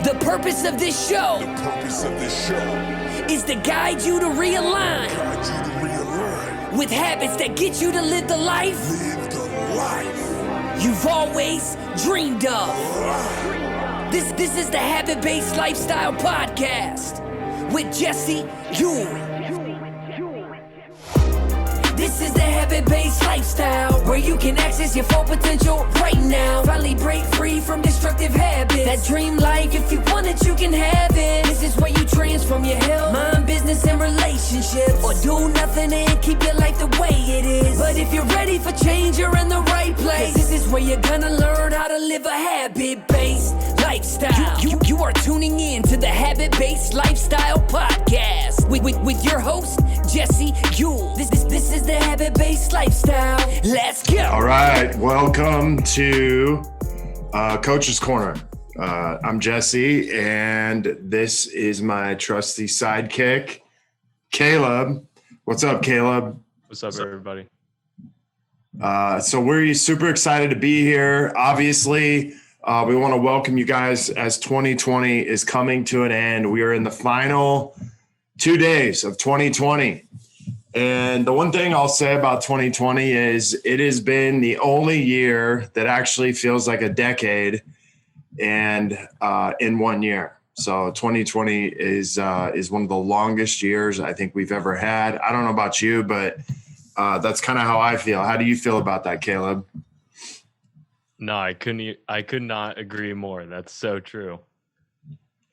The purpose of this show is to guide you to realign with habits that get you to live the life you've always dreamed of. This is the Habit-Based Lifestyle Podcast with Jesse Ewing. This is the Habit-Based Lifestyle, where you can access your full potential right now. Finally break free from destructive habits. That dream life, if you want it, you can have it. This is where you transform your health, mind, business, and relationships. Or do nothing and keep your life the way it is. But if you're ready for change, you're in the right place. This is where you're gonna learn how to live a habit-based lifestyle. You are tuning in to the Habit-Based Lifestyle Podcast with your host, Jesse Ewing. This is the Habit-Based Lifestyle. Let's go. All right. Welcome to Coach's Corner. I'm Jesse, and this is my trusty sidekick, Caleb. What's up, Caleb? What's up, everybody? So we're super excited to be here. Obviously, we want to welcome you guys as 2020 is coming to an end. We are in the final 2 days of 2020. And the one thing I'll say about 2020 is it has been the only year that actually feels like a decade and in 1 year. So 2020 is one of the longest years I think we've ever had. I don't know about you, but that's kind of how I feel. How do you feel about that, Caleb? No, I could not agree more. That's so true.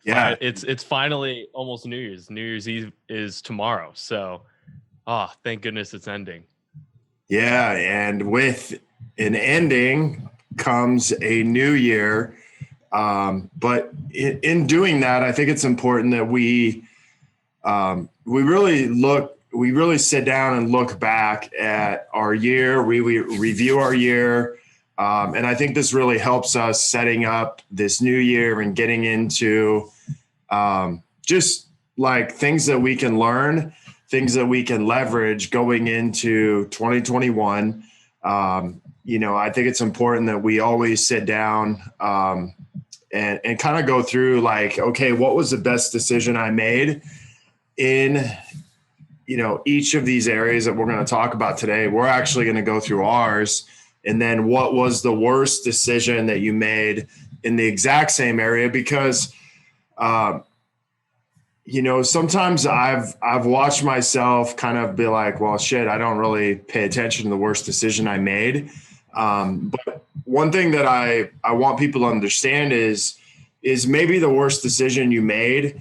Yeah. It's finally almost New Year's. New Year's Eve is tomorrow. So thank goodness it's ending. Yeah, and with an ending comes a new year. But in doing that, I think it's important that we really sit down and look back at our year. We review our year. And I think this really helps us setting up this new year and getting into just like things that we can learn, things that we can leverage going into 2021. I think it's important that we always sit down and kind of go through like, okay, what was the best decision I made in, each of these areas that we're going to talk about today. We're actually going to go through ours. And then what was the worst decision that you made in the exact same area? Because, sometimes I've watched myself kind of be like, well, shit, I don't really pay attention to the worst decision I made. But one thing that I want people to understand is maybe the worst decision you made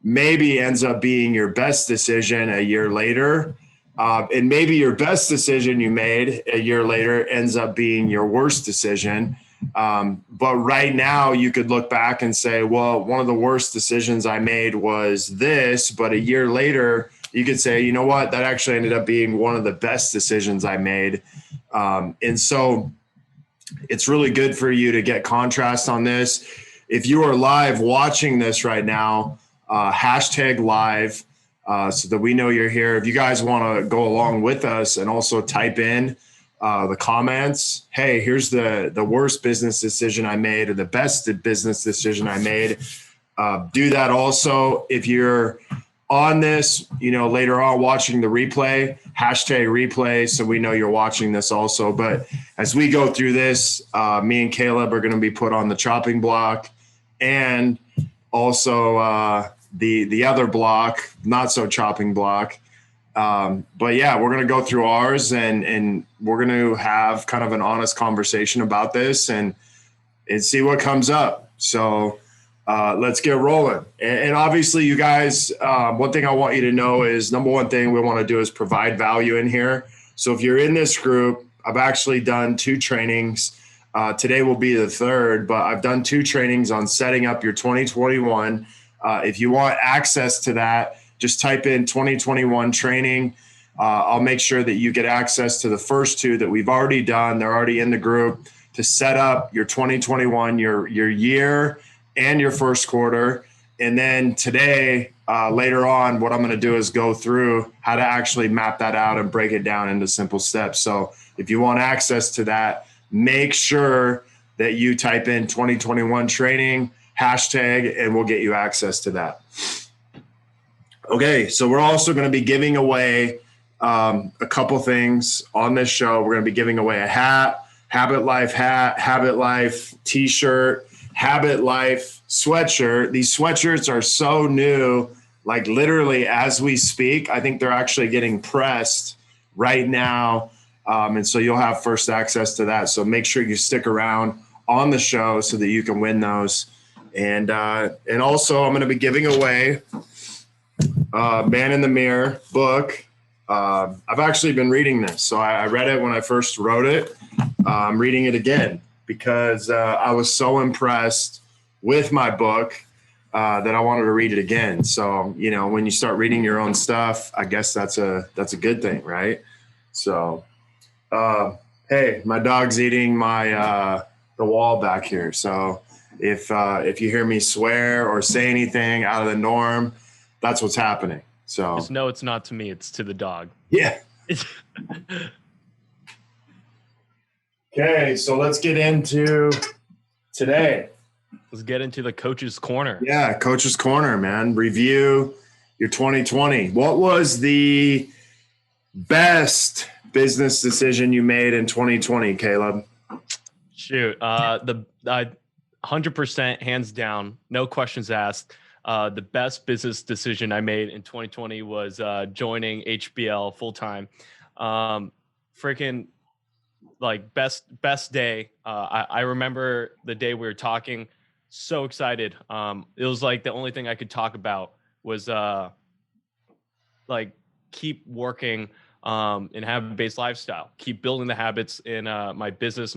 maybe ends up being your best decision a year later. And maybe your best decision you made a year later ends up being your worst decision. But right now you could look back and say, well, one of the worst decisions I made was this, but a year later you could say, you know what, that actually ended up being one of the best decisions I made. And so it's really good for you to get contrast on this. If you are live watching this right now, hashtag live, so that we know you're here. If you guys want to go along with us and also type in the comments, hey, here's the worst business decision I made or the best business decision I made. Do that also. If you're on this, later on watching the replay, hashtag replay, so we know you're watching this also. But as we go through this, me and Caleb are going to be put on the chopping block and also the other block, not so chopping block. But yeah, we're going to go through ours and we're going to have kind of an honest conversation about this and see what comes up. So let's get rolling. And obviously you guys, one thing I want you to know is number one thing we want to do is provide value in here. So if you're in this group, I've actually done 2 trainings. Today will be the third, but I've done 2 trainings on setting up your 2021. If you want access to that, just type in 2021 training. I'll make sure that you get access to the first 2 that we've already done. They're already in the group to set up your 2021, your year and your first quarter. And then today, later on, what I'm going to do is go through how to actually map that out and break it down into simple steps. So if you want access to that, make sure that you type in 2021 training, hashtag, and we'll get you access to that. Okay, so we're also going to be giving away a couple things on this show. We're going to be giving away a hat, Habit Life hat, Habit Life t-shirt, Habit Life sweatshirt. These sweatshirts are so new, like literally as we speak. I think they're actually getting pressed right now. And so you'll have first access to that. So make sure you stick around on the show so that you can win those. And also I'm going to be giving away Man in the Mirror book. I've actually been reading this. So I read it when I first wrote it. I'm reading it again because I was so impressed with my book that I wanted to read it again. So, you know, when you start reading your own stuff, I guess that's a good thing, right? So, hey, my dog's eating my the wall back here. So if you hear me swear or say anything out of the norm, that's what's happening. So just know it's not to me, it's to the dog. Yeah. Okay, so let's get into today. Let's get into the Coach's Corner. Yeah, Coach's Corner, man. Review your 2020. What was the best business decision you made in 2020, Caleb? Shoot, the 100% hands down, no questions asked. The best business decision I made in 2020 was joining HBL full time. Freaking like best day. I remember the day we were talking. So excited. It was like the only thing I could talk about was like keep working and habit-based lifestyle. Keep building the habits in my business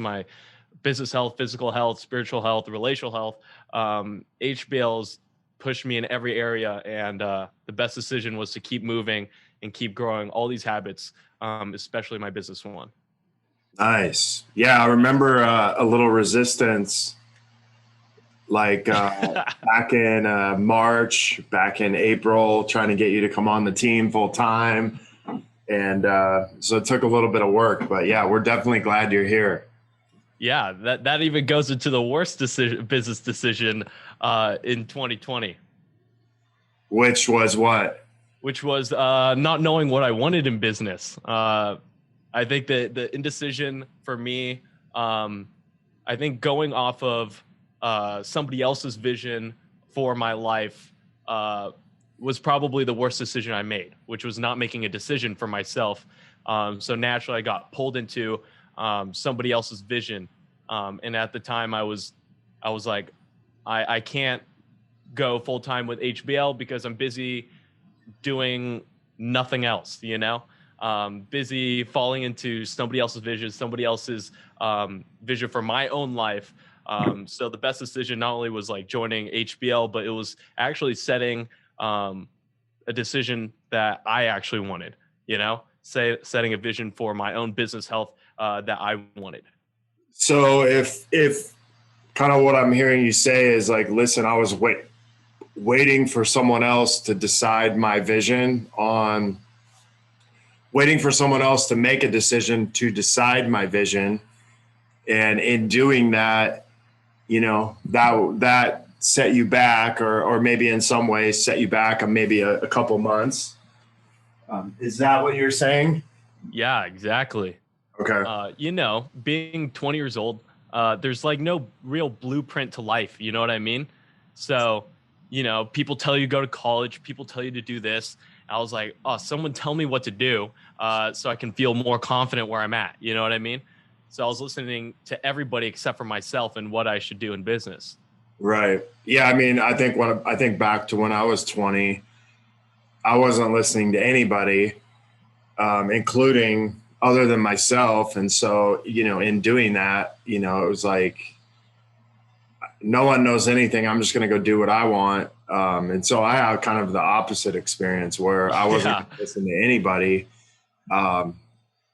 health, physical health, spiritual health, relational health. HBL's pushed me in every area, and the best decision was to keep moving and keep growing all these habits, especially my business one. Nice. Yeah, I remember a little resistance, like back in March, back in April, trying to get you to come on the team full time. And so it took a little bit of work, but yeah, we're definitely glad you're here. Yeah, that even goes into the worst business decision in 2020. Which was what? Which was not knowing what I wanted in business. I think that the indecision for me, I think going off of somebody else's vision for my life was probably the worst decision I made, which was not making a decision for myself. So naturally I got pulled into somebody else's vision. And at the time I was like, I can't go full time with HBL because I'm busy doing nothing else, you know, busy falling into somebody else's vision, somebody else's vision for my own life. So the best decision not only was like joining HBL, but it was actually setting a decision that I actually wanted, you know, setting a vision for my own business health that I wanted. So if kind of what I'm hearing you say is like, listen, I was waiting for someone else to decide my vision on waiting for someone else to make a decision to decide my vision. And in doing that, you know, that set you back or maybe in some ways set you back maybe a couple months. Is that what you're saying? Yeah, exactly. Okay. You know, being 20 years old, there's like no real blueprint to life. You know what I mean? So, you know, people tell you to go to college, people tell you to do this. I was like, oh, someone tell me what to do so I can feel more confident where I'm at. You know what I mean? So I was listening to everybody except for myself and what I should do in business. Right. Yeah. I mean, I think back to when I was 20, I wasn't listening to anybody, including other than myself. And so, you know, in doing that, you know, it was like, no one knows anything. I'm just going to go do what I want. And so I had kind of the opposite experience where I wasn't listening to anybody.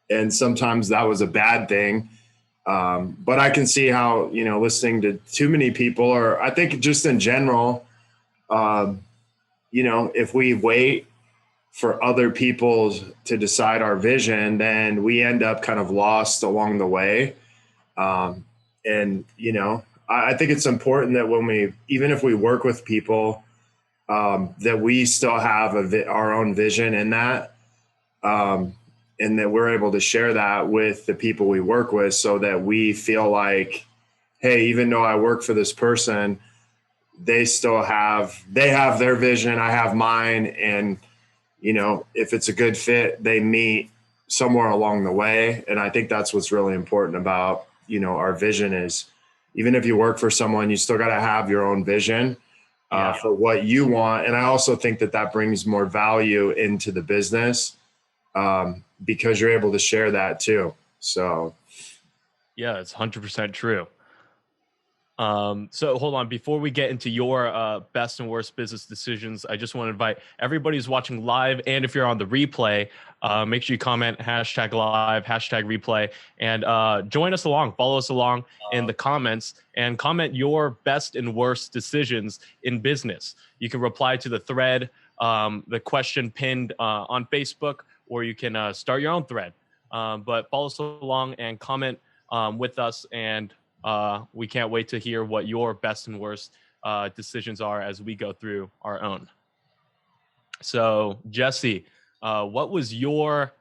And sometimes that was a bad thing. But I can see how, you know, listening to too many people, or I think just in general, you know, if we wait for other people to decide our vision, then we end up kind of lost along the way. And, you know, I think it's important that even if we work with people, that we still have our own vision in that, and that we're able to share that with the people we work with, so that we feel like, hey, even though I work for this person, they have their vision, I have mine. And, if it's a good fit, they meet somewhere along the way. And I think that's what's really important about, our vision is, even if you work for someone, you still got to have your own vision for what you want. And I also think that brings more value into the business, because you're able to share that too. So. Yeah, it's 100% true. So hold on, before we get into your best and worst business decisions, I just want to invite everybody who's watching live, and if you're on the replay, make sure you comment #live, #replay, and join us along, follow us along in the comments, and comment your best and worst decisions in business. You can reply to the thread, the question pinned on Facebook, or you can start your own thread. But follow us along and comment with us, and we can't wait to hear what your best and worst decisions are as we go through our own. So, Jesse, what was your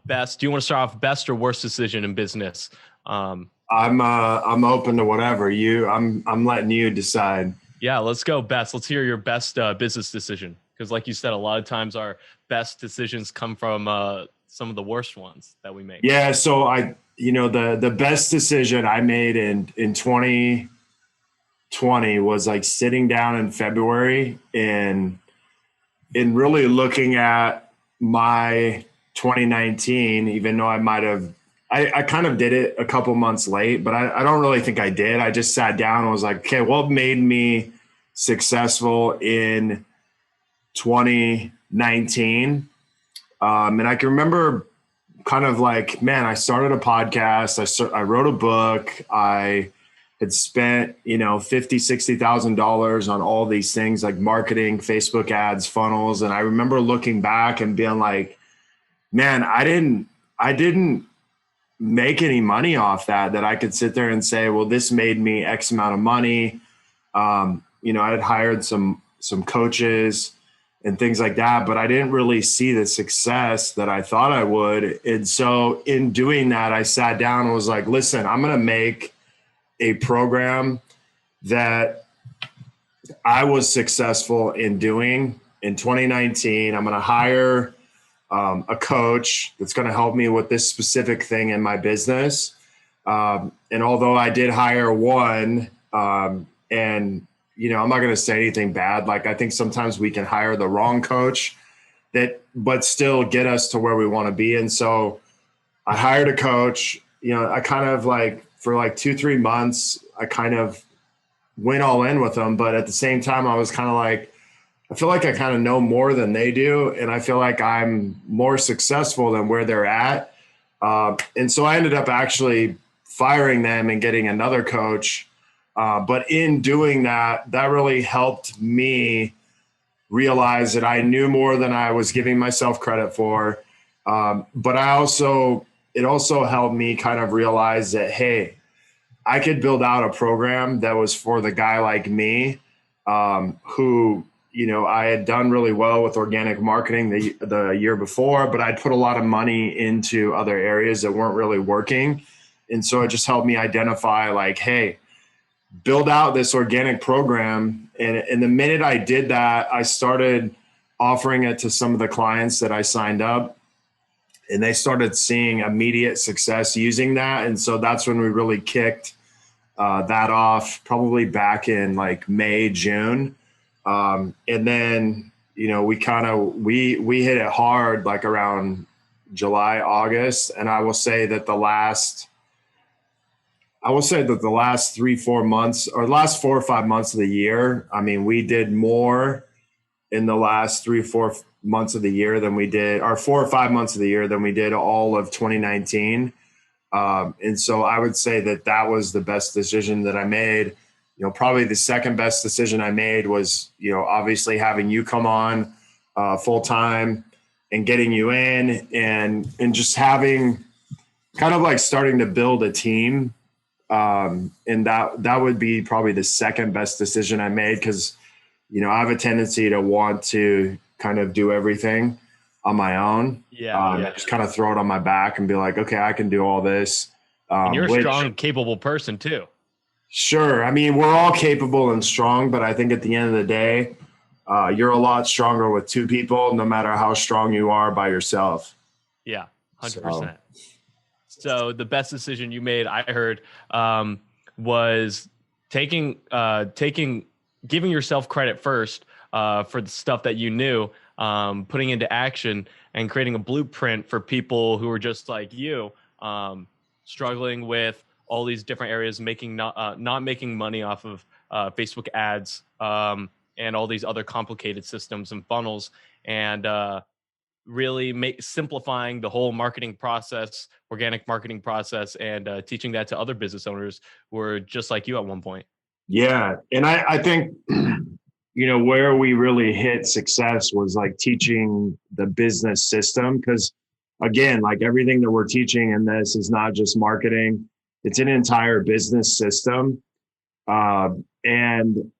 best? Do you want to start off best or worst decision in business? I'm open to whatever I'm letting you decide. Yeah, let's go best. Let's hear your best business decision, because, like you said, a lot of times our best decisions come from some of the worst ones that we make. Yeah. So the best decision I made in 2020 was like sitting down in February and really looking at my 2019, even though I kind of did it a couple months late, but I don't really think I did. I just sat down and was like, okay, what made me successful in 2019? And I can remember kind of like, man, I started a podcast. I wrote a book. I had spent, $50,000-$60,000 on all these things like marketing, Facebook ads, funnels. And I remember looking back and being like, man, I didn't make any money off that I could sit there and say, well, this made me X amount of money. I had hired some coaches and things like that, but I didn't really see the success that I thought I would. And so in doing that, I sat down and was like, listen, I'm going to make a program that I was successful in doing in 2019. I'm going to hire a coach that's going to help me with this specific thing in my business. And although I did hire one, and I'm not going to say anything bad. Like, I think sometimes we can hire the wrong coach but still get us to where we want to be. And so I hired a coach. I kind of like for like 2-3 months, I kind of went all in with them. But at the same time, I was kind of like, I feel like I kind of know more than they do. And I feel like I'm more successful than where they're at. And so I ended up actually firing them and getting another coach. But in doing that really helped me realize that I knew more than I was giving myself credit for. But it also helped me kind of realize that, hey, I could build out a program that was for the guy like me, who, I had done really well with organic marketing the year before, but I'd put a lot of money into other areas that weren't really working. And so it just helped me identify like, hey, build out this organic program. And the minute I did that, I started offering it to some of the clients that I signed up, and they started seeing immediate success using that. And so that's when we really kicked that off, probably back in like May, June. And then, we hit it hard like around July, August. And I will say that the last 3-4 months, or the last 4 or 5 months of the year, I mean, we did more in the last 3 or 4 months of the year than we did, or 4 or 5 months of the year than we did all of 2019. And so I would say that was the best decision that I made. Probably the second best decision I made was, obviously having you come on full time and getting you in and just having kind of like starting to build a team And that would be probably the second best decision I made, because, I have a tendency to want to kind of do everything on my own. Just kind of throw it on my back and be like, okay, I can do all this. And you're a strong, capable person too. Sure. I mean, we're all capable and strong, but I think at the end of the day, you're a lot stronger with two people, no matter how strong you are by yourself. Yeah, 100%. So the best decision you made, I heard, was giving yourself credit first for the stuff that you knew, putting into action and creating a blueprint for people who are just like you, struggling with all these different areas, not making money off of Facebook ads, and all these other complicated systems and funnels, and really simplifying the whole marketing process, organic marketing process, and teaching that to other business owners who are just like you at one point. Yeah. And I think, where we really hit success was like teaching the business system. Because again, like everything that we're teaching in this is not just marketing, it's an entire business system. And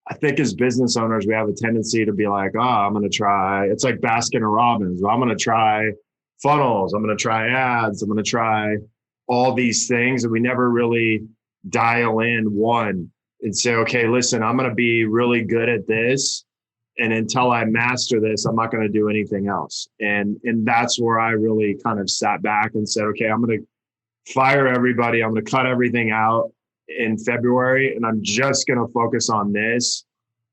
I think as business owners, we have a tendency to be like, I'm going to try, it's like Baskin and Robbins. I'm going to try funnels. I'm going to try ads. I'm going to try all these things. And we never really dial in one and say, okay, listen, I'm going to be really good at this. And until I master this, I'm not going to do anything else. And that's where I really kind of sat back and said, okay, I'm going to fire everybody. I'm going to cut everything out in February, and I'm just going to focus on this.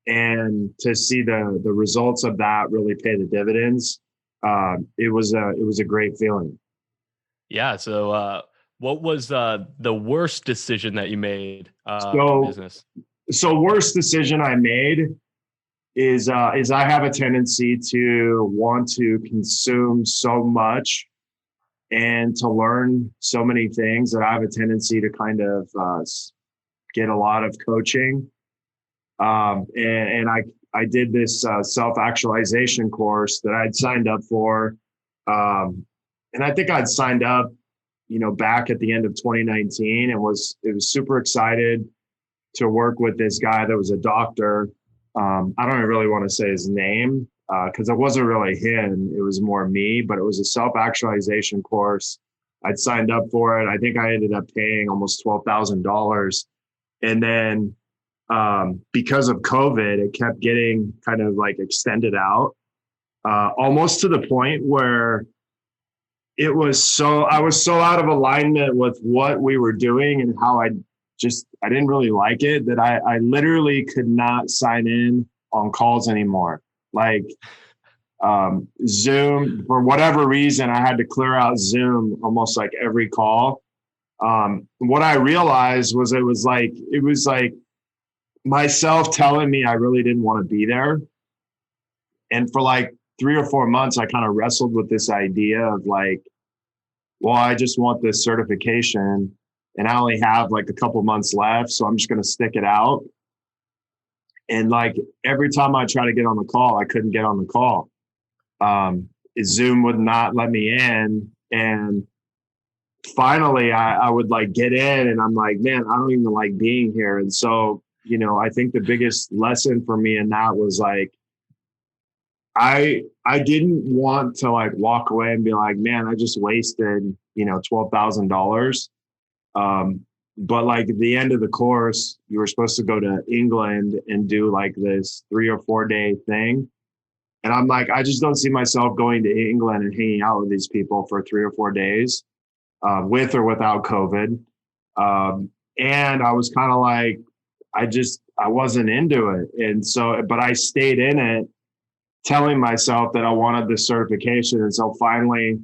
And to see the results of that really pay the dividends, it was a great feeling. Yeah. So what was the worst decision that you made in business? So worst decision I made is I have a tendency to want to consume so much and to learn so many things that I have a tendency to kind of get a lot of coaching. And I did this self-actualization course that I'd signed up for. And I think I'd signed up, back at the end of 2019, and was super excited to work with this guy that was a doctor. I don't really want to say his name, because it wasn't really him. It was more me, but it was a self-actualization course. I'd signed up for it. I think I ended up paying almost $12,000. And then because of COVID, it kept getting kind of like extended out, almost to the point where I was so out of alignment with what we were doing and how I didn't really like it, that I literally could not sign in on calls anymore. Like Zoom, for whatever reason, I had to clear out Zoom almost like every call. What I realized was it was like myself telling me I really didn't want to be there. And for like 3 or 4 months, I kind of wrestled with this idea of like, well, I just want this certification and I only have like a couple months left, so I'm just going to stick it out. And like every time I try to get on the call, I couldn't get on the call. Zoom would not let me in. And finally I would like get in and I'm like, man, I don't even like being here. And so, I think the biggest lesson for me in that was like, I didn't want to like walk away and be like, man, I just wasted, $12,000. But like at the end of the course, you were supposed to go to England and do like this 3 or 4 day thing. And I'm like, I just don't see myself going to England and hanging out with these people for 3 or 4 days, with or without COVID. And I was kind of like, I wasn't into it. And so, but I stayed in it, telling myself that I wanted this certification. And so finally,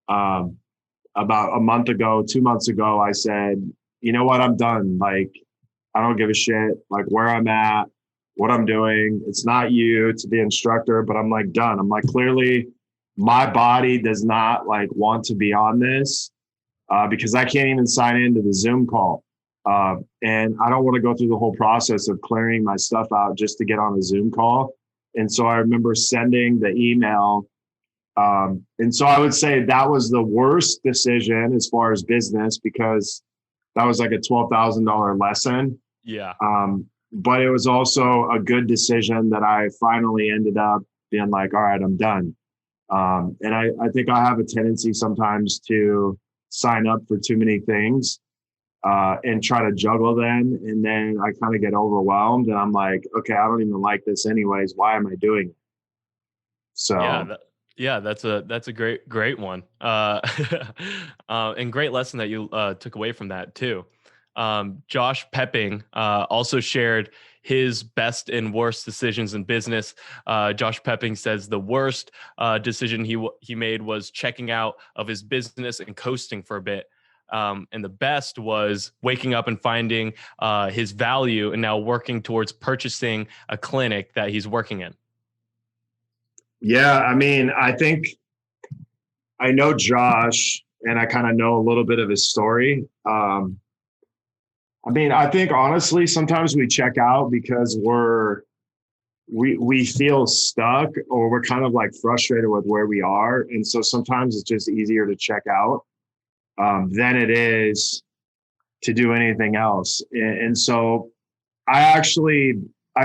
about a month ago, 2 months ago, I said, you know what, I'm done. Like, I don't give a shit, like where I'm at, what I'm doing. It's not you, it's the instructor, but I'm like done. I'm like, clearly my body does not like want to be on this, because I can't even sign into the Zoom call. And I don't want to go through the whole process of clearing my stuff out just to get on a Zoom call. And so I remember sending the email. And so I would say that was the worst decision as far as business, because that was like a $12,000 lesson. Yeah. But it was also a good decision that I finally ended up being like, all right, I'm done. And I think I have a tendency sometimes to sign up for too many things and try to juggle them. And then I kind of get overwhelmed and I'm like, okay, I don't even like this anyways. Why am I doing it? So that's a great one. And great lesson that you took away from that too. Josh Pepping also shared his best and worst decisions in business. Josh Pepping says the worst decision he made was checking out of his business and coasting for a bit. And the best was waking up and finding his value and now working towards purchasing a clinic that he's working in. Yeah, I mean, I think I know Josh and I kind of know a little bit of his story. I mean, I think honestly, sometimes we check out because we feel stuck or we're kind of like frustrated with where we are. And so sometimes it's just easier to check out than it is to do anything else. And so I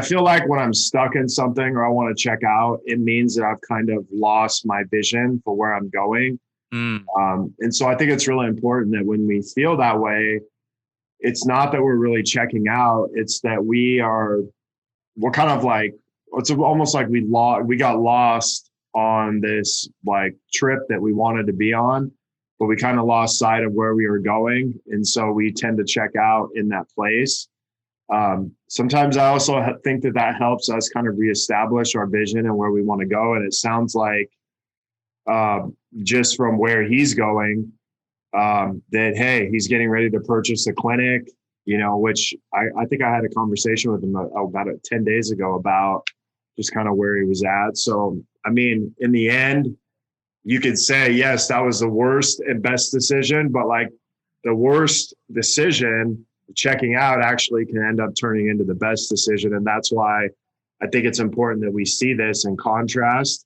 feel like when I'm stuck in something or I want to check out, it means that I've kind of lost my vision for where I'm going. And so I think it's really important that when we feel that way, it's not that we're really checking out. It's that we're kind of like, it's almost like we got lost on this like trip that we wanted to be on, but we kind of lost sight of where we were going. And so we tend to check out in that place. Sometimes I also think that helps us kind of reestablish our vision and where we want to go. And it sounds like just from where he's going, that, hey, he's getting ready to purchase a clinic, which I think I had a conversation with him about 10 days ago about just kind of where he was at. So, I mean, in the end, you could say, yes, that was the worst and best decision, but like the worst decision, checking out, actually can end up turning into the best decision. And that's why I think it's important that we see this in contrast,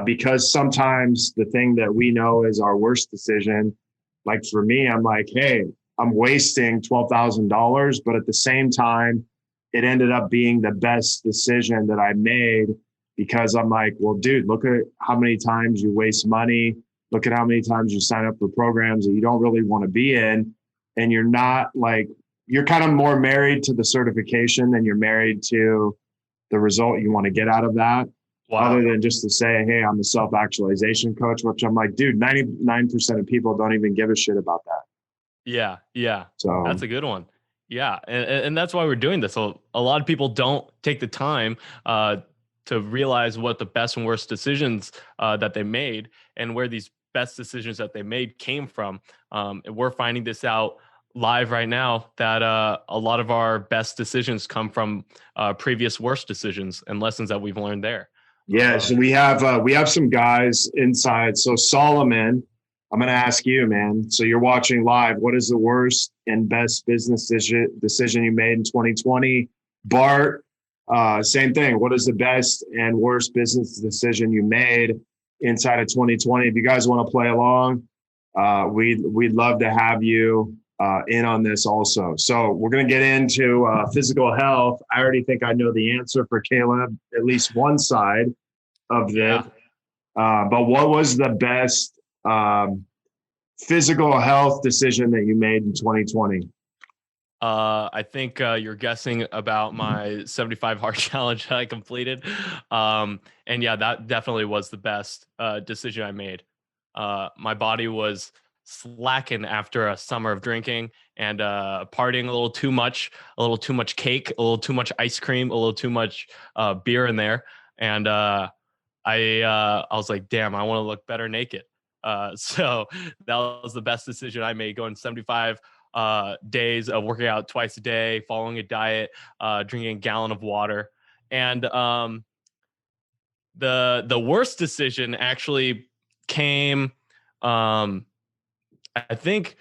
because sometimes the thing that we know is our worst decision, like for me, I'm like, hey, I'm wasting $12,000, but at the same time, it ended up being the best decision that I made because I'm like, well, dude, look at how many times you waste money. Look at how many times you sign up for programs that you don't really want to be in. And you're not like, you're kind of more married to the certification than you're married to the result you want to get out of that. Wow. Other than just to say, hey, I'm a self-actualization coach, which I'm like, dude, 99% of people don't even give a shit about that. Yeah. So that's a good one. Yeah. And that's why we're doing this. So a lot of people don't take the time to realize what the best and worst decisions that they made and where these best decisions that they made came from. And we're finding this out live right now that a lot of our best decisions come from previous worst decisions and lessons that we've learned there. Yeah, so we have some guys inside. So Solomon, I'm going to ask you, man. So you're watching live. What is the worst and best business decision you made in 2020? Bart, same thing. What is the best and worst business decision you made inside of 2020? If you guys want to play along, we'd love to have you in on this also. So we're going to get into physical health. I already think I know the answer for Caleb, at least one side of this. Yeah. But what was the best physical health decision that you made in 2020? I think you're guessing about my 75 hard challenge that I completed. And yeah, that definitely was the best decision I made. My body was slacking after a summer of drinking and partying a little too much cake, a little too much ice cream, a little too much beer in there. And I was like, damn, I want to look better naked. So that was the best decision I made, going 75 days of working out twice a day, following a diet, drinking a gallon of water. And the worst decision actually came I think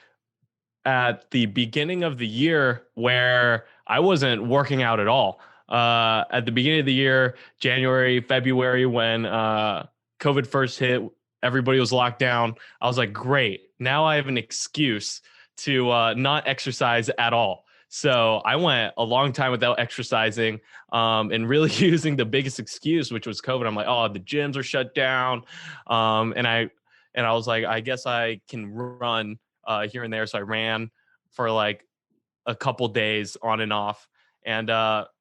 at the beginning of the year where I wasn't working out at all. At the beginning of the year, January, February, when COVID first hit, everybody was locked down. I was like, great. Now I have an excuse to not exercise at all. So I went a long time without exercising, and really using the biggest excuse, which was COVID. I'm like, oh, the gyms are shut down. And I was like, I guess I can run here and there. So I ran for like a couple days on and off. And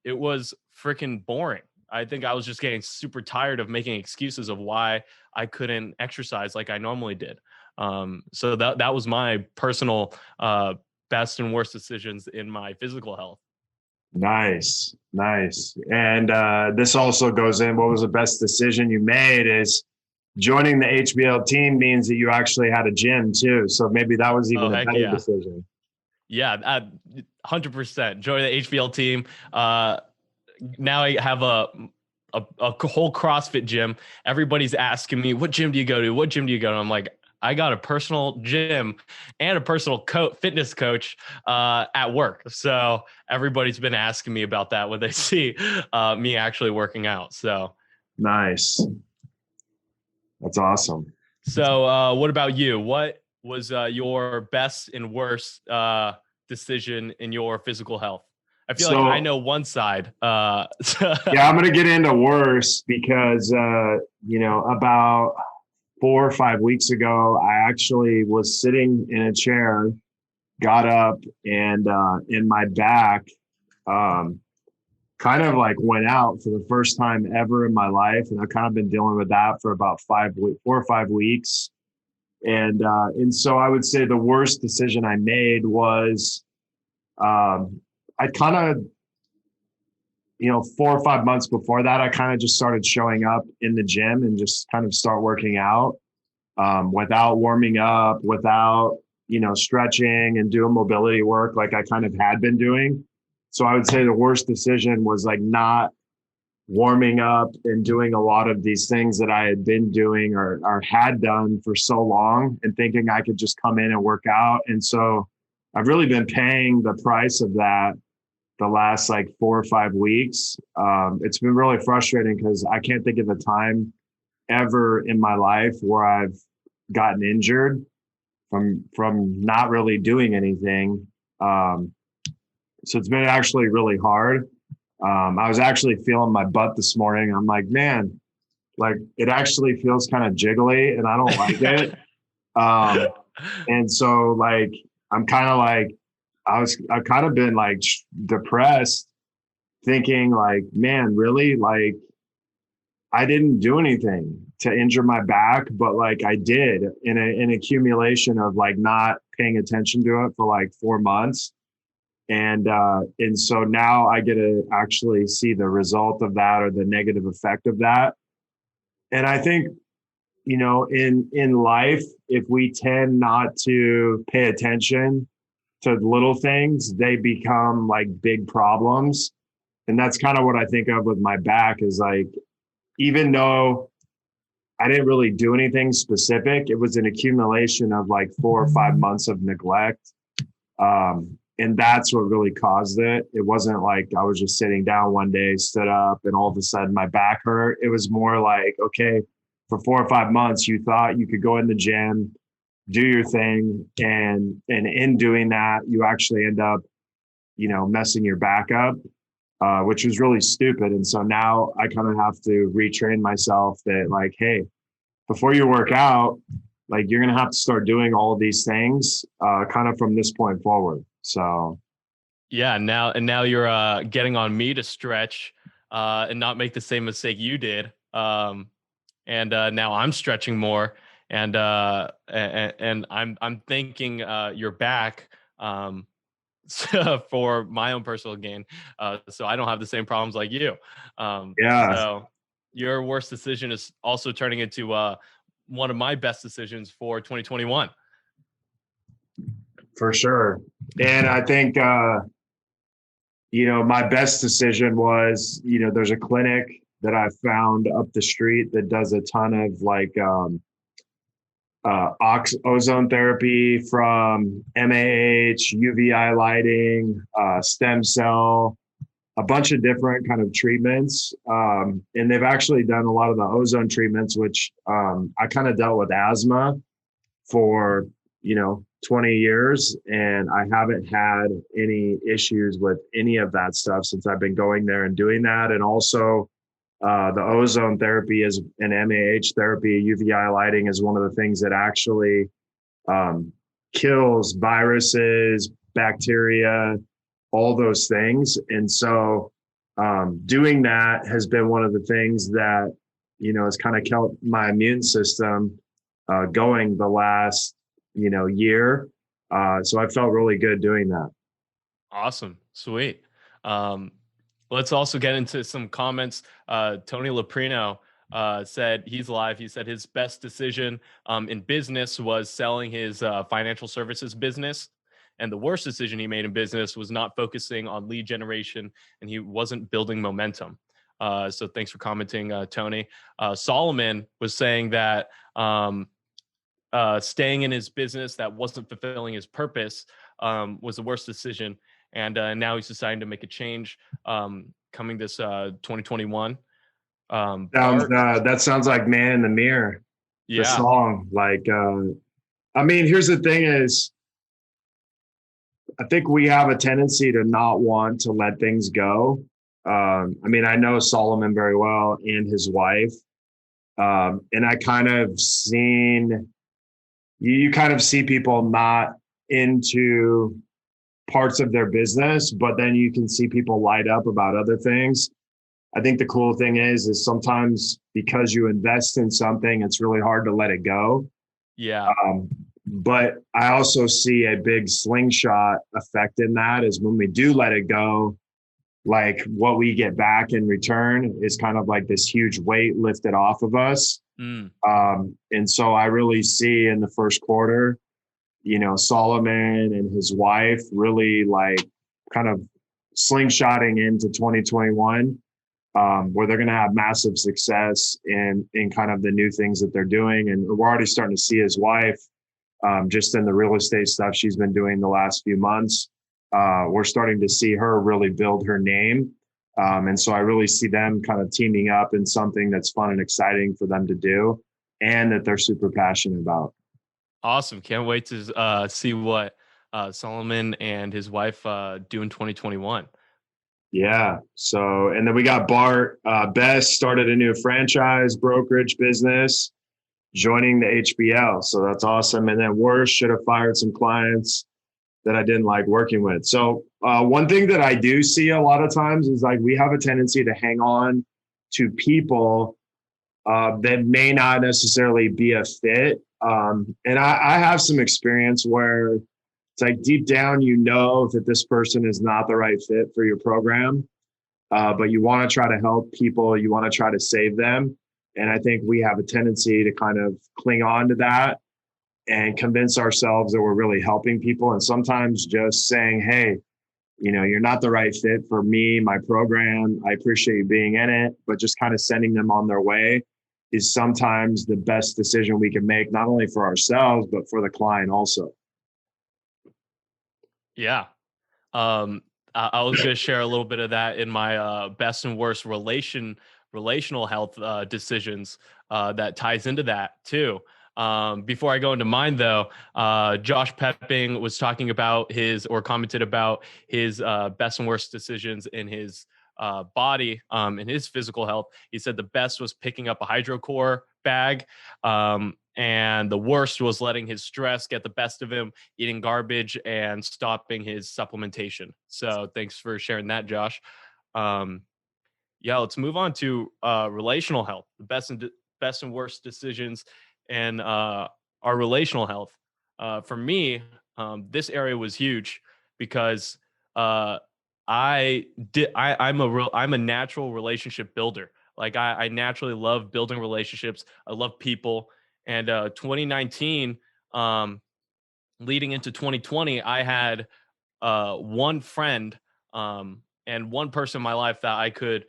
it was freaking boring. I think I was just getting super tired of making excuses of why I couldn't exercise like I normally did. So that was my personal best and worst decisions in my physical health. Nice. And this also goes in, what was the best decision you made is joining the HBL team means that you actually had a gym too. So maybe that was even a better decision. Yeah, 100%. Join the HBL team. Now I have a whole CrossFit gym. Everybody's asking me, what gym do you go to? What gym do you go to? I'm like, I got a personal gym and a personal fitness coach at work. So everybody's been asking me about that when they see me actually working out. So nice. That's awesome. So what about you? What was your best and worst decision in your physical health? I feel like I know one side. Yeah, I'm going to get into worse because, about 4 or 5 weeks ago, I actually was sitting in a chair, got up, and in my back kind of like went out for the first time ever in my life. And I've kind of been dealing with that for about 4 or 5 weeks. And so I would say the worst decision I made was I kind of, 4 or 5 months before that, I kind of just started showing up in the gym and just kind of start working out without warming up, without, stretching and doing mobility work like I kind of had been doing. So I would say the worst decision was like not warming up and doing a lot of these things that I had been doing or had done for so long and thinking I could just come in and work out. And so I've really been paying the price of that the last like 4 or 5 weeks. It's been really frustrating because I can't think of a time ever in my life where I've gotten injured from not really doing anything. So it's been actually really hard. I was actually feeling my butt this morning. I'm like, man, like it actually feels kind of jiggly and I don't like it. And so like, I'm kind of like, I've kind of been like depressed thinking like, man, really? Like I didn't do anything to injure my back, but like I did in an accumulation of like not paying attention to it for like 4 months. And so now I get to actually see the result of that or the negative effect of that. And I think, in life, if we tend not to pay attention to little things, they become like big problems. And that's kind of what I think of with my back is like, even though I didn't really do anything specific, it was an accumulation of like 4 or 5 months of neglect. And that's what really caused it. It wasn't like I was just sitting down one day, stood up, and all of a sudden my back hurt. It was more like, okay, for 4 or 5 months, you thought you could go in the gym, do your thing. And in doing that, you actually end up, messing your back up, which was really stupid. And so now I kind of have to retrain myself that like, hey, before you work out, like you're going to have to start doing all of these things kind of from this point forward. So, yeah, now you're getting on me to stretch and not make the same mistake you did. And now I'm stretching more, and I'm thanking your back for my own personal gain, so I don't have the same problems like you. yeah. So your worst decision is also turning into one of my best decisions for 2021. For sure. And I think, my best decision was, there's a clinic that I found up the street that does a ton of like ozone therapy from MAH, UVI lighting, stem cell, a bunch of different kind of treatments. And they've actually done a lot of the ozone treatments, which I kind of dealt with asthma for, 20 years, and I haven't had any issues with any of that stuff since I've been going there and doing that. And also, the ozone therapy is an MAH therapy. UVI lighting is one of the things that actually kills viruses, bacteria, all those things. And so doing that has been one of the things that, has kind of kept my immune system going the last, year. So I felt really good doing that. Awesome. Sweet. Let's also get into some comments. Tony Loprino said he's live. He said his best decision in business was selling his financial services business. And the worst decision he made in business was not focusing on lead generation, and he wasn't building momentum. So thanks for commenting, Tony. Solomon was saying that staying in his business that wasn't fulfilling his purpose was the worst decision. And now he's deciding to make a change coming this 2021. That sounds like Man in the Mirror, the song. Like, here's the thing is, I think we have a tendency to not want to let things go. I know Solomon very well and his wife. And I kind of seen, you kind of see people not into parts of their business, but then you can see people light up about other things. I think the cool thing is sometimes because you invest in something, it's really hard to let it go. Yeah. But I also see a big slingshot effect in that is when we do let it go, like what we get back in return is kind of like this huge weight lifted off of us. And so I really see in the first quarter, Solomon and his wife really like kind of slingshotting into 2021, where they're going to have massive success in kind of the new things that they're doing. And we're already starting to see his wife just in the real estate stuff she's been doing the last few months. We're starting to see her really build her name. And so I really see them kind of teaming up in something that's fun and exciting for them to do and that they're super passionate about. Awesome. Can't wait to see what Solomon and his wife do in 2021. Yeah. So, and then we got Bart Best started a new franchise brokerage business, joining the HBL. So that's awesome. And then Worst should have fired some clients that I didn't like working with. So one thing that I do see a lot of times is like we have a tendency to hang on to people that may not necessarily be a fit. And I have some experience where it's like deep down, that this person is not the right fit for your program, but you want to try to help people. You want to try to save them. And I think we have a tendency to kind of cling on to that and convince ourselves that we're really helping people. And sometimes just saying, hey, you're not the right fit for me, my program. I appreciate you being in it, but just kind of sending them on their way is sometimes the best decision we can make, not only for ourselves, but for the client also. Yeah. I was going to share a little bit of that in my best and worst relational health decisions that ties into that too. Before I go into mine though, Josh Pepping was talking about commented about his best and worst decisions in his body, in his physical health. He said the best was picking up a hydrocore bag. And the worst was letting his stress get the best of him, eating garbage and stopping his supplementation. So thanks for sharing that, Josh. Let's move on to relational health, the best and worst decisions and our relational health. For me, this area was huge because I'm a natural relationship builder. Like I naturally love building relationships. I love people. And 2019, leading into 2020, I had one friend and one person in my life that I could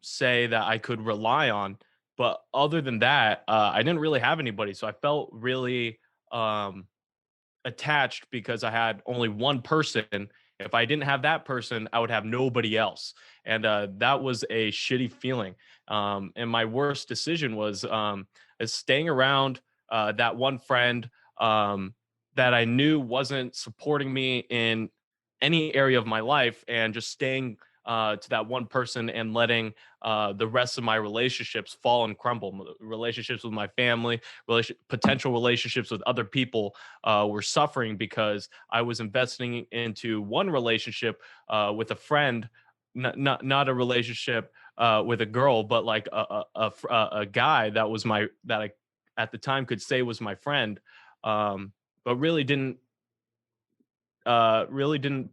say that I could rely on. But other than that, I didn't really have anybody. So I felt really attached because I had only one person. If I didn't have that person, I would have nobody else. And that was a shitty feeling. And my worst decision was staying around that one friend that that I knew wasn't supporting me in any area of my life, and just staying to that one person and letting the rest of my relationships fall and crumble. Relationships with my family, potential relationships with other people were suffering because I was investing into one relationship with a friend, not a relationship with a girl, but like a guy that was that I at the time could say was my friend, but really didn't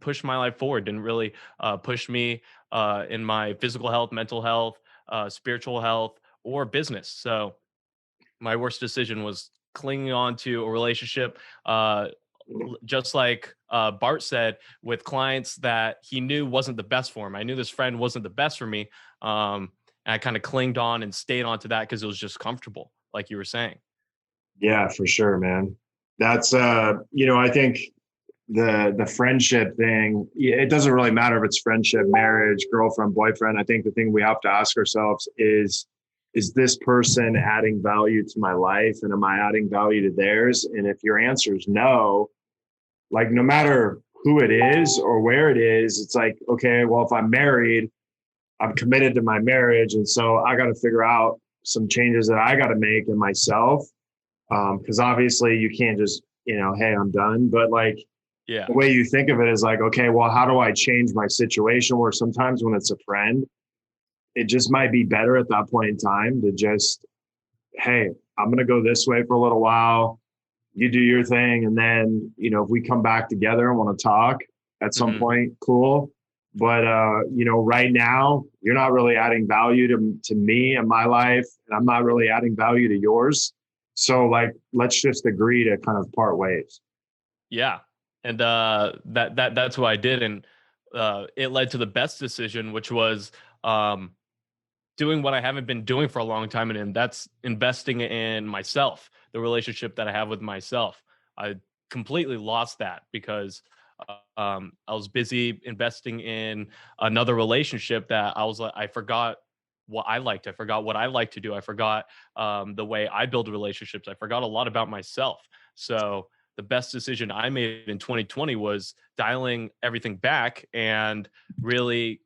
push my life forward, didn't really push me in my physical health, mental health, spiritual health, or business. So my worst decision was clinging on to a relationship, just like Bart said, with clients that he knew wasn't the best for him. I knew this friend wasn't the best for me. And I kind of clinged on and stayed on to that because it was just comfortable, like you were saying. Yeah, for sure, man. That's I think the friendship thing, it doesn't really matter if it's friendship, marriage, girlfriend, boyfriend. I think the thing we have to ask ourselves is this person adding value to my life, and am I adding value to theirs? And if your answer is no, like no matter who it is or where it is, it's like, okay, well, if I'm married, I'm committed to my marriage. And so I got to figure out some changes that I got to make in myself. Because obviously you can't just, hey, I'm done. But like, Yeah. the way you think of it is like, okay, well, how do I change my situation? Where sometimes when it's a friend, it just might be better at that point in time to just, hey, I'm going to go this way for a little while. You do your thing. And then, if we come back together and want to talk at some point, cool. But, right now you're not really adding value to me and my life, and I'm not really adding value to yours. So like, let's just agree to kind of part ways. Yeah. And that's what I did. And it led to the best decision, which was doing what I haven't been doing for a long time. And that's investing in myself, the relationship that I have with myself. I completely lost that because I was busy investing in another relationship that I forgot what I liked. I forgot what I like to do. I forgot the way I build relationships. I forgot a lot about myself. So the best decision I made in 2020 was dialing everything back and really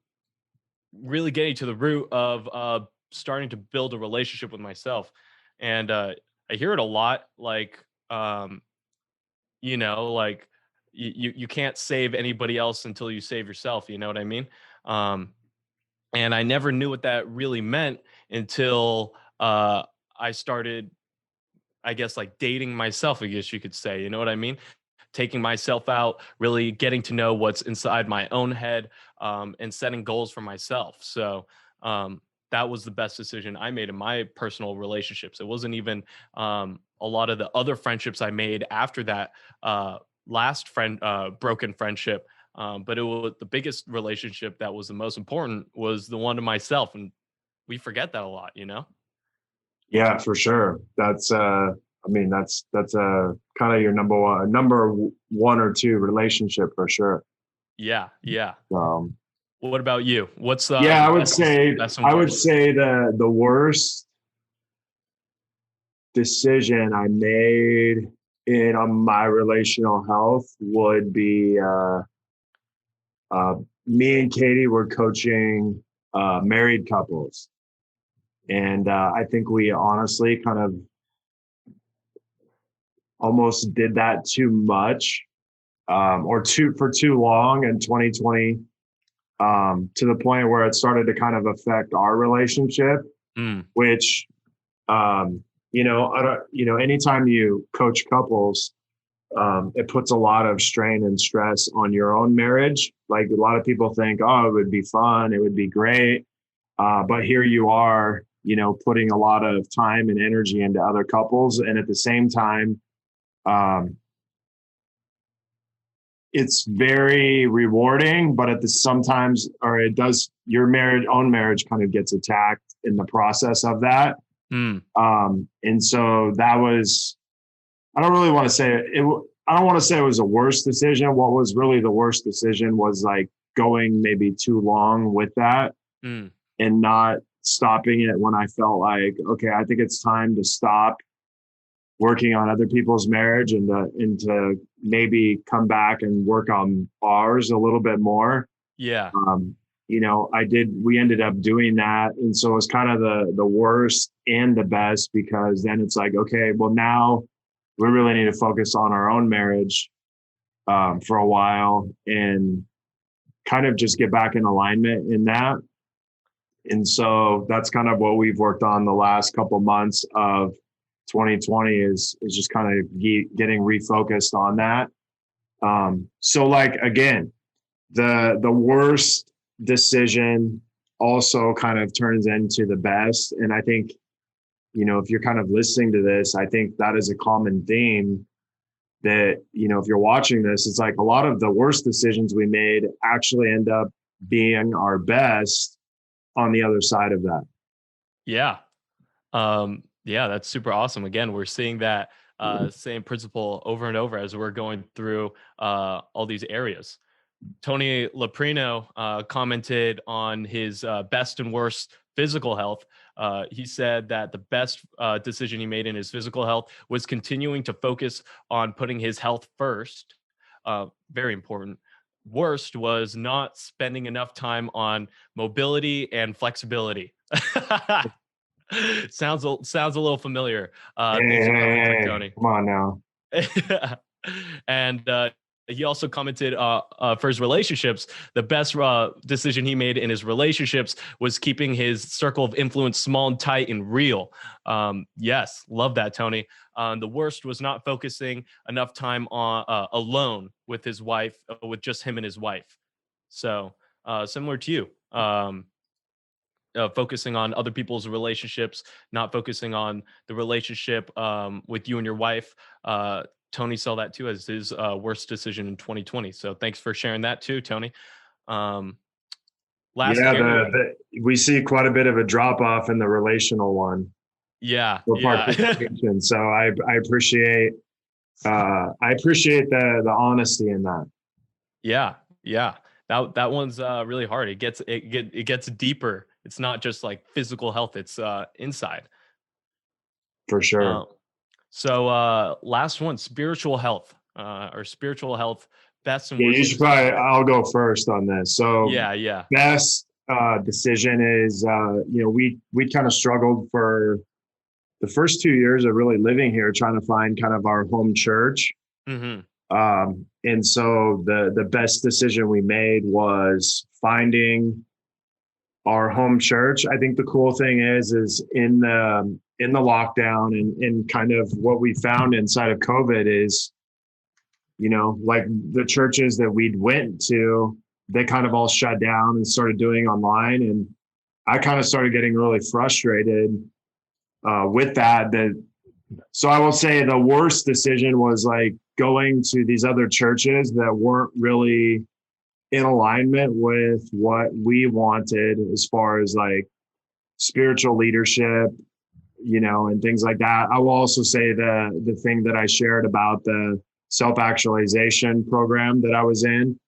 getting to the root of starting to build a relationship with myself. And I hear it a lot, like, like you can't save anybody else until you save yourself. You know what I mean? And I never knew what that really meant until I started, I guess, like dating myself, I guess you could say. You know what I mean? Taking myself out, really getting to know what's inside my own head, and setting goals for myself. So that was the best decision I made in my personal relationships. It wasn't even a lot of the other friendships I made after that last broken friendship. But it was the biggest relationship that was the most important was the one to myself. And we forget that a lot, Yeah, for sure. That's that's kind of your number one or two relationship for sure. Yeah. Yeah. Um, What about you? What's I would say the worst decision I made in on my relational health would be me and Katie were coaching married couples. And I think we honestly kind of almost did that too much, for too long in 2020, to the point where it started to kind of affect our relationship, which, anytime you coach couples, it puts a lot of strain and stress on your own marriage. Like a lot of people think, oh, it would be fun, it would be great. But here you are, putting a lot of time and energy into other couples. And at the same time, it's very rewarding, but your own marriage kind of gets attacked in the process of that. And so that was, I don't really want to say it. I don't want to say it was a worst decision. What was really the worst decision was like going maybe too long with that and not stopping it when I felt like, okay, I think it's time to stop working on other people's marriage and to maybe come back and work on ours a little bit more. Yeah. We ended up doing that. And so it's kind of the worst and the best, because then it's like, okay, well, now we really need to focus on our own marriage for a while and kind of just get back in alignment in that. And so that's kind of what we've worked on the last couple months of 2020 is just kind of getting refocused on that. So like, again, the worst decision also kind of turns into the best. And I think, if you're kind of listening to this, I think that is a common theme that, if you're watching this, it's like a lot of the worst decisions we made actually end up being our best on the other side of that. Yeah. Yeah, that's super awesome. Again, we're seeing that same principle over and over as we're going through all these areas. Tony Loprino commented on his best and worst physical health. He said that the best decision he made in his physical health was continuing to focus on putting his health first. Very important. Worst was not spending enough time on mobility and flexibility. Sounds a little familiar. Thanks for coming, Tony. Come on now. And he also commented for his relationships, the best decision he made in his relationships was keeping his circle of influence small and tight and real. Yes, love that, Tony. The worst was not focusing enough time on alone with his wife, with just him and his wife. So similar to you. Focusing on other people's relationships, not focusing on the relationship with you and your wife. Tony saw that too as his worst decision in 2020. So thanks for sharing that too, Tony. We see quite a bit of a drop off in the relational one. Yeah. So I appreciate the honesty in that. Yeah. That one's really hard. It gets deeper. It's not just like physical health. It's inside. For sure. So last one, spiritual health or spiritual health. Best and worst. You should I'll go first on this. So yeah. Best decision is, we kind of struggled for the first 2 years of really living here, trying to find kind of our home church. Mm-hmm. And so the best decision we made was finding our home church. I think the cool thing is in the lockdown and kind of what we found inside of COVID is, like the churches that we'd went to, they kind of all shut down and started doing online. And I kind of started getting really frustrated with that. So I will say the worst decision was like going to these other churches that weren't really in alignment with what we wanted as far as like spiritual leadership, and things like that. I will also say the thing that I shared about the self-actualization program that I was in,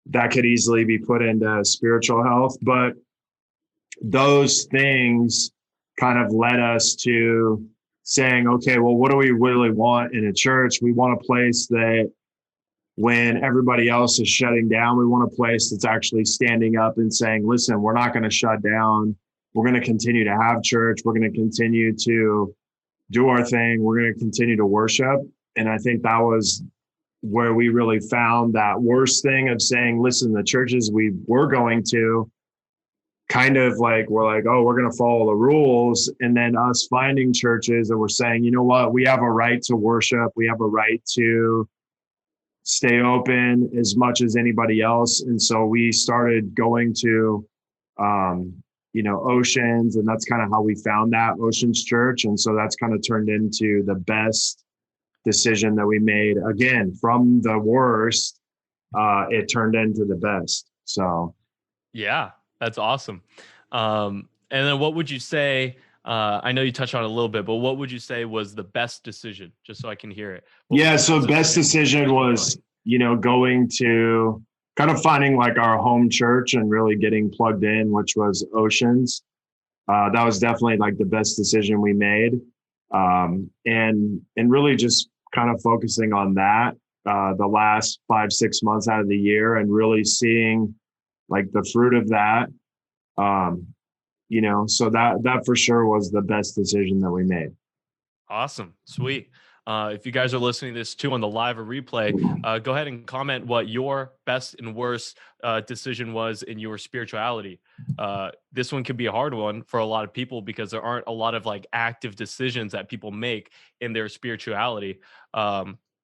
that could easily be put into spiritual health. But those things kind of led us to saying, okay, well, what do we really want in a church? We want a place that when everybody else is shutting down, we want a place that's actually standing up and saying, listen, we're not going to shut down. We're going to continue to have church. We're going to continue to do our thing. We're going to continue to worship. And I think that was where we really found that worst thing of saying, listen, the churches we were going to kind of like, we're like, oh, we're going to follow the rules. And then us finding churches that were saying, you know what, we have a right to worship. We have a right to stay open as much as anybody else. And so we started going to, Oceans, and that's kind of how we found that Oceans Church. And so that's kind of turned into the best decision that we made. Again, from the worst, it turned into the best. So, yeah, that's awesome. And then what would you say, I know you touched on it a little bit, but what would you say was the best decision, just so I can hear it? So best decision was, going to kind of finding like our home church and really getting plugged in, which was Oceans. That was definitely like the best decision we made. And really just kind of focusing on that the last 5-6 months out of the year, and really seeing like the fruit of that. So that for sure was the best decision that we made. Awesome. Sweet. If you guys are listening to this too on the live or replay, go ahead and comment what your best and worst decision was in your spirituality. This one could be a hard one for a lot of people because there aren't a lot of like active decisions that people make in their spirituality,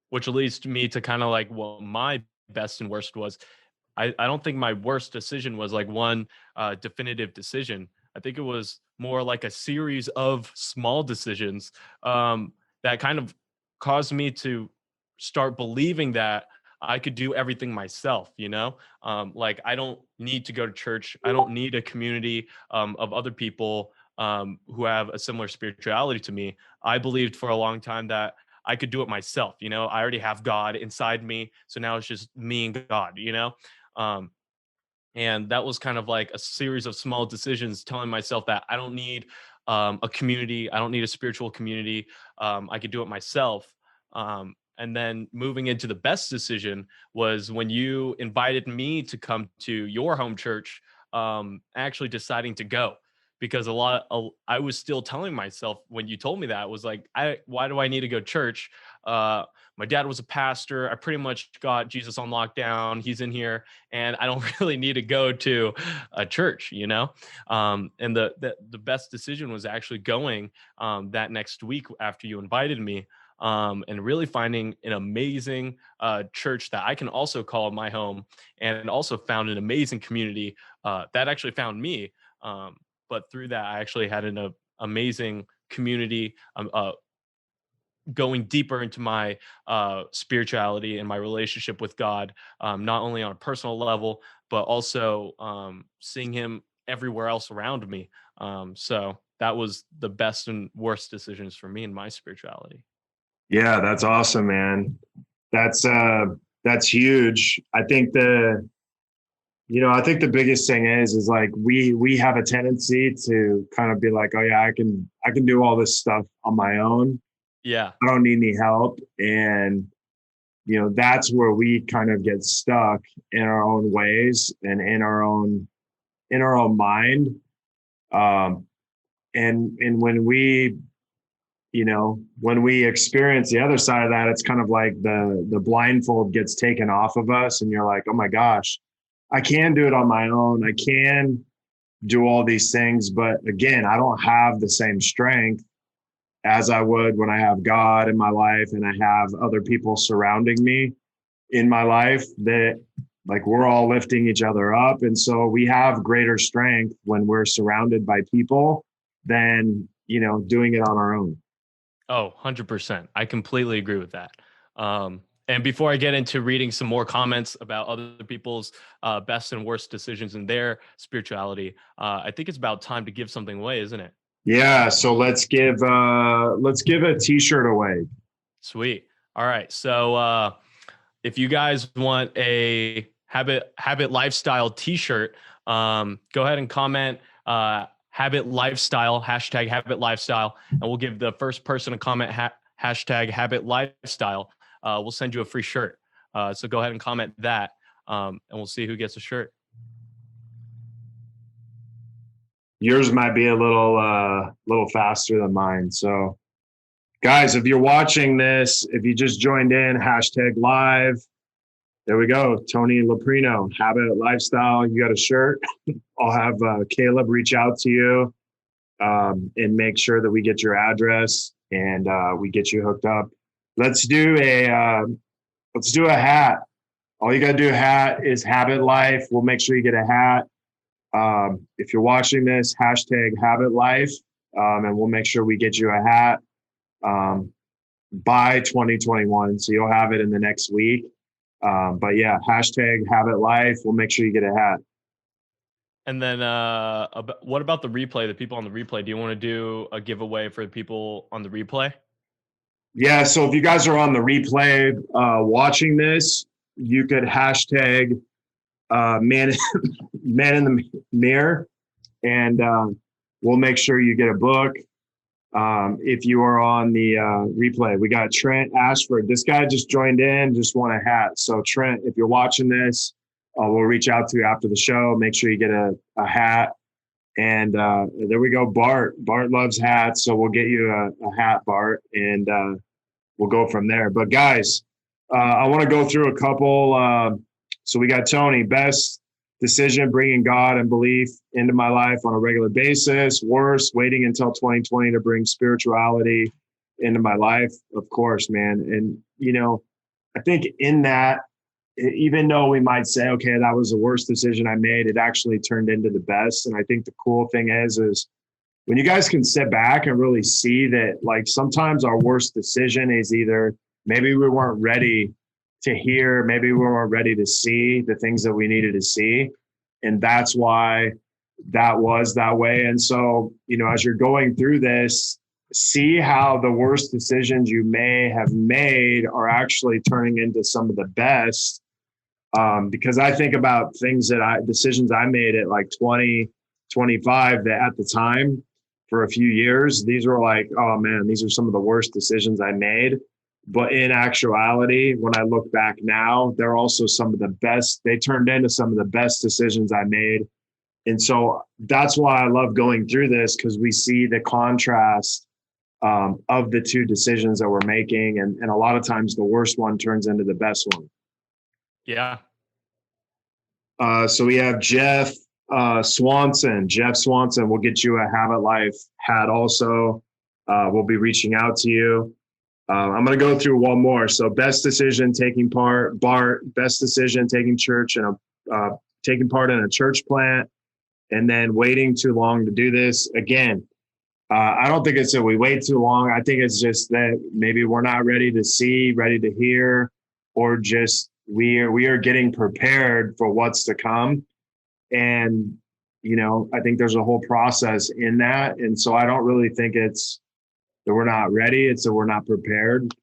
which leads me to kind of like what my best and worst was. I don't think my worst decision was like one definitive decision. I think it was more like a series of small decisions that kind of caused me to start believing that I could do everything myself, like I don't need to go to church. I don't need a community of other people who have a similar spirituality to me. I believed for a long time that I could do it myself. I already have God inside me. So now it's just me and God, um, and that was kind of like a series of small decisions telling myself that I don't need a community. I don't need a spiritual community. I could do it myself. And then moving into the best decision was when you invited me to come to your home church, actually deciding to go. Because I was still telling myself when you told me that, was like, why do I need to go to church? My dad was a pastor. I pretty much got Jesus on lockdown. He's in here, and I don't really need to go to a church, And the best decision was actually going that next week after you invited me, and really finding an amazing church that I can also call my home, and also found an amazing community that actually found me. But through that, I actually had an amazing community, going deeper into my spirituality and my relationship with God, not only on a personal level, but also seeing him everywhere else around me. So that was the best and worst decisions for me in my spirituality. Yeah, that's awesome, man. That's huge. I think the biggest thing is like we have a tendency to kind of be like, oh yeah, I can do all this stuff on my own. Yeah. I don't need any help. And that's where we kind of get stuck in our own ways and in our own mind. And when we experience the other side of that, it's kind of like the blindfold gets taken off of us, and you're like, oh my gosh, I can do it on my own. I can do all these things, but again, I don't have the same strength as I would when I have God in my life and I have other people surrounding me in my life that like we're all lifting each other up. And so we have greater strength when we're surrounded by people than, doing it on our own. Oh, 100%. I completely agree with that. And before I get into reading some more comments about other people's best and worst decisions in their spirituality, I think it's about time to give something away, isn't it? Yeah. So let's give a t-shirt away. Sweet. All right. So if you guys want a habit lifestyle t-shirt, go ahead and comment habit lifestyle, hashtag habit lifestyle, and we'll give the first person to comment hashtag habit lifestyle. We'll send you a free shirt. So go ahead and comment that, and we'll see who gets a shirt. Yours might be a little faster than mine. So guys, if you're watching this, if you just joined in, hashtag live, there we go. Tony Loprino, Habit Lifestyle. You got a shirt. I'll have Caleb reach out to you and make sure that we get your address and we get you hooked up. Let's do a hat. All you got to do hat is Habit Life. We'll make sure you get a hat. If you're watching this, hashtag Habit Life, and we'll make sure we get you a hat by 2021. So you'll have it in the next week. But yeah, hashtag Habit Life. We'll make sure you get a hat. And then what about the replay, the people on the replay? Do you want to do a giveaway for the people on the replay? Yeah. So if you guys are on the replay watching this, you could hashtag man in the mirror, and we'll make sure you get a book. If you are on the replay, we got Trent Ashford. This guy just joined in, just won a hat. So Trent, if you're watching this, we'll reach out to you after the show. Make sure you get a hat. And there we go, Bart. Bart loves hats, so we'll get you a hat, Bart, and we'll go from there. But guys, I want to go through a couple. So we got Tony, best decision, bringing God and belief into my life on a regular basis. Worst, waiting until 2020 to bring spirituality into my life. Of course, man. And, you know, I think in that, even though we might say, okay, that was the worst decision I made, it actually turned into the best. And I think the cool thing is when you guys can sit back and really see that, like, sometimes our worst decision is either maybe we weren't ready to hear, maybe we weren't ready to see the things that we needed to see. And that's why that was that way. And so, you know, as you're going through this, see how the worst decisions you may have made are actually turning into some of the best. Because I think about decisions I made at like 20, 25 that at the time for a few years, these were like, oh man, these are some of the worst decisions I made. But in actuality, when I look back now, they're also some of the best. They turned into some of the best decisions I made. And so that's why I love going through this, because we see the contrast of the two decisions that we're making. And a lot of times the worst one turns into the best one. Yeah. So we have Jeff Swanson. Jeff Swanson, we'll get you a Habit Life hat also. We'll be reaching out to you. I'm going to go through one more. So best decision, taking part, Bart, best decision, taking taking part in a church plant, and then waiting too long to do this. Again, I don't think it's that we wait too long. I think it's just that maybe we're not ready to see, ready to hear, or just we are getting prepared for what's to come. And, you know, I think there's a whole process in that. And so I don't really think it's that we're not ready. It's that we're not prepared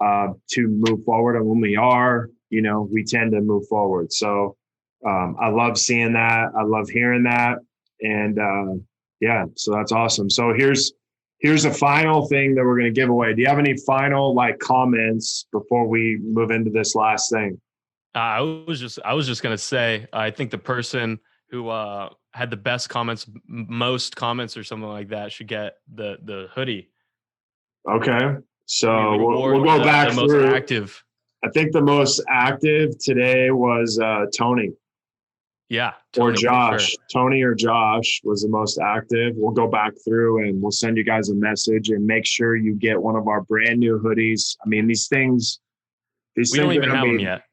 to move forward. And when we are, you know, we tend to move forward. So I love seeing that. I love hearing that. And yeah, so that's awesome. So here's a final thing that we're going to give away. Do you have any final comments before we move into this last thing? I was just going to say, I think the person who had the best comments, most comments or something like that should get the hoodie. Okay. So we'll go back through. Most active. I think the most active today was Tony. Yeah. Or Josh. Sure. Tony or Josh was the most active. We'll go back through and we'll send you guys a message and make sure you get one of our brand new hoodies. I mean, these things. We don't even have them yet.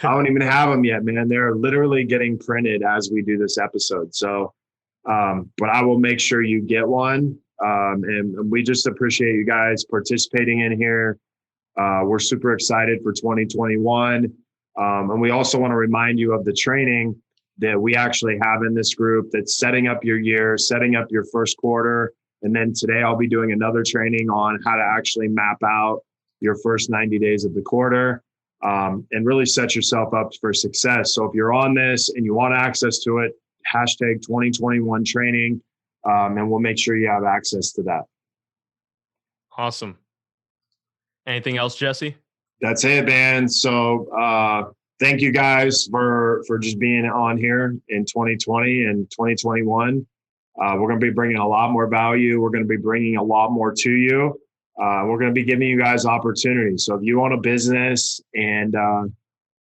I don't even have them yet, man. They're literally getting printed as we do this episode. So, but I will make sure you get one. And we just appreciate you guys participating in here. We're super excited for 2021. And we also want to remind you of the training that we actually have in this group that's setting up your year, setting up your first quarter. And then today I'll be doing another training on how to actually map out your first 90 days of the quarter. And really set yourself up for success. So if you're on this and you want access to it, hashtag 2021 training, and we'll make sure you have access to that. Awesome. Anything else, Jesse? That's it, man. So thank you guys for just being on here in 2020 and 2021. We're going to be bringing a lot more value. We're going to be bringing a lot more to you. We're going to be giving you guys opportunities. So if you own a business and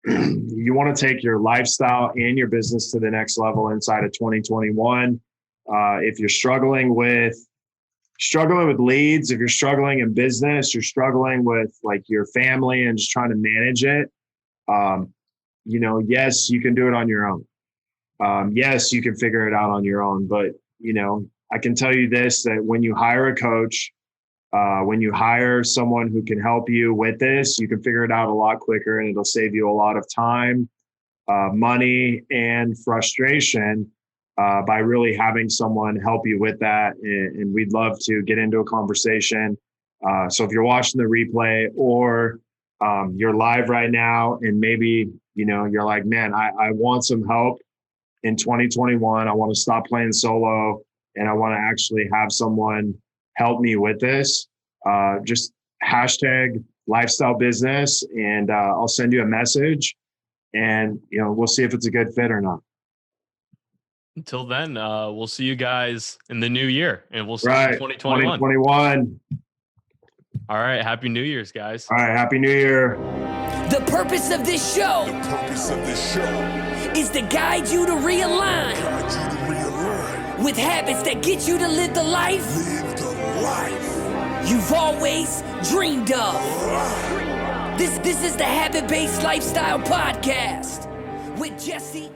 you want to take your lifestyle and your business to the next level inside of 2021, if you're struggling with leads, if you're struggling in business, you're struggling with like your family and just trying to manage it, you know, yes, you can do it on your own. Yes, you can figure it out on your own. But, you know, I can tell you this, that when you hire a coach, when you hire someone who can help you with this, you can figure it out a lot quicker and it'll save you a lot of time, money, and frustration by really having someone help you with that. And we'd love to get into a conversation. So if you're watching the replay or you're live right now and maybe, you know, you're like, man, I want some help in 2021. I want to stop playing solo and I want to actually have someone help me with this, just hashtag lifestyle business, and I'll send you a message, and we'll see if it's a good fit or not. Until then, we'll see you guys in the new year, and we'll see you in 2021. 2021. All right. Happy New Year's, guys. All right. Happy New Year. The purpose of this show is to guide you to realign with habits that get you to live the life you've always dreamed of. This is the Habit-Based Lifestyle Podcast with Jesse